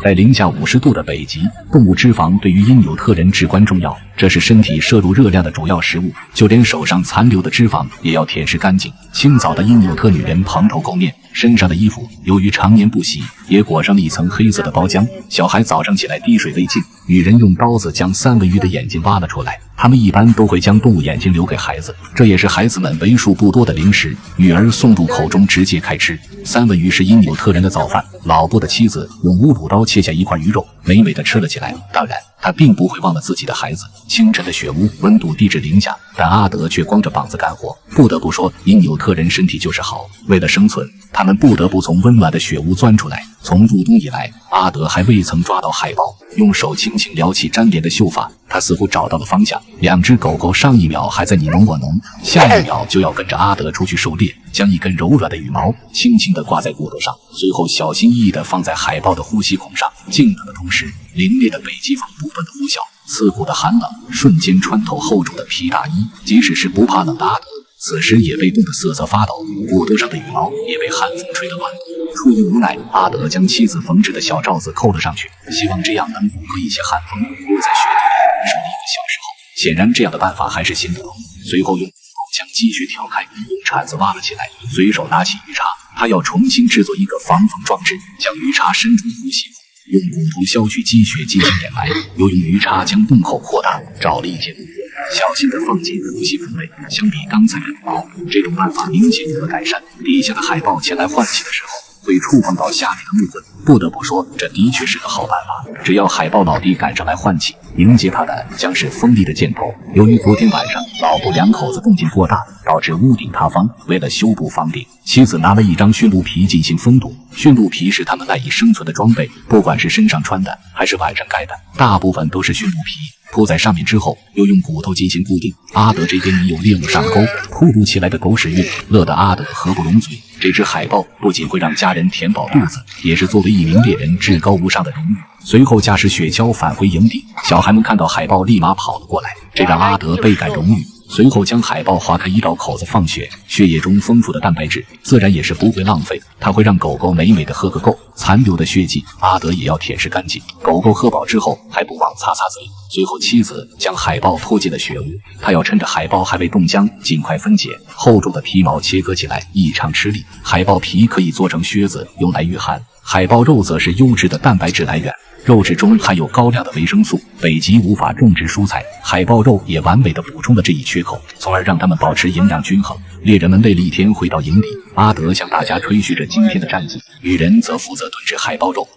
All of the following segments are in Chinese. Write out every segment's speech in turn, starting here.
在零下50度的北极，动物脂肪对于因纽特人至关重要，这是身体摄入热量的主要食物，就连手上残留的脂肪也要舔舐干净。清早的因纽特女人蓬头垢面，身上的衣服由于常年不洗，也裹上了一层黑色的包浆。小孩早上起来滴水未进，女人用刀子将三文鱼的眼睛挖了出来。他们一般都会将动物眼睛留给孩子，这也是孩子们为数不多的零食，女儿送入口中直接开吃。三文鱼是因纽特人的早饭，老布的妻子用乌骨刀切下一块鱼肉，美美的吃了起来。当然，他并不会忘了自己的孩子。清晨的雪屋温度低至0下，但阿德却光着膀子干活。不得不说，因纽特人身体就是好，为了生存，他们不得不从温暖的雪屋钻出来。从入冬以来，阿德还未曾抓到海豹，用手轻轻撩起粘连的秀发，他似乎找到了方向。两只狗狗上一秒还在你侬我侬，下一秒就要跟着阿德出去狩猎，将一根柔软的羽毛轻轻地挂在骨头上，随后小心翼翼地放在海豹的呼吸孔上。静等的同时，凛冽的北极风不断地呼啸，刺骨的寒冷瞬间穿透厚重的皮大衣。即使是不怕冷的阿德，此时也被冻得瑟瑟发抖，骨头上的羽毛也被寒风吹得乱。出于无奈，阿德将妻子缝制的小罩子扣了上去，希望这样能符合一些寒风。又在雪地里守了1个小时后，显然这样的办法还是行不通。随后用斧头将积雪挑开，用铲子挖了起来，随手拿起鱼叉，他要重新制作一个防风装置，将鱼叉伸入呼吸孔，用骨头削去积雪进行掩埋，又用鱼叉将洞口扩大，找了一节木棍，小心地放进呼吸孔内。相比刚才的羽毛，这种办法明显有了改善。底下的海豹前来换气的时候，会触碰到下面的木棍。不得不说，这的确是个好办法。只要海豹老弟赶上来换气，迎接他的将是锋利的箭头。由于昨天晚上老布两口子动静过大，导致屋顶塌方，为了修补房顶，妻子拿了一张驯鹿皮进行封堵。驯鹿皮是他们赖以生存的装备，不管是身上穿的还是晚上盖的，大部分都是驯鹿皮。铺在上面之后，又用骨头进行固定。阿德这边已有猎物上钩，突如其来的狗屎运乐得阿德合不拢嘴。这只海豹不仅会让家人填饱肚子，也是作为一名猎人至高无上的荣誉。随后驾驶雪橇返回营地，小孩们看到海豹立马跑了过来，这让阿德倍感荣誉。随后将海豹划开一道口子放血，血液中丰富的蛋白质自然也是不会浪费的，它会让狗狗美美的喝个够。残留的血迹阿德也要舔舐干净。狗狗喝饱之后还不忘擦擦嘴。随后妻子将海豹拖进了雪屋，他要趁着海豹还未冻僵尽快分解，厚重的皮毛切割起来异常吃力。海豹皮可以做成靴子用来御寒，海豹肉则是优质的蛋白质来源，肉质中含有高量的维生素。北极无法种植蔬菜，海豹肉也完美地补充了这一缺口，从而让它们保持营养均衡。猎人们累了一天回到营地，阿德向大家吹嘘着今天的战绩，女人则负责炖制海豹肉。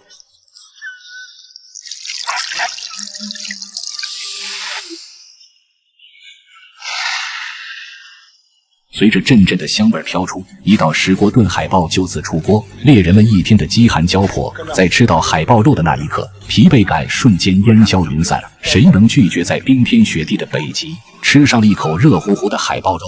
随着阵阵的香味飘出，一道石锅炖海豹就此出锅。猎人们一天的饥寒交迫，在吃到海豹肉的那一刻，疲惫感瞬间烟消云散。谁能拒绝在冰天雪地的北极吃上了一口热乎乎的海豹肉？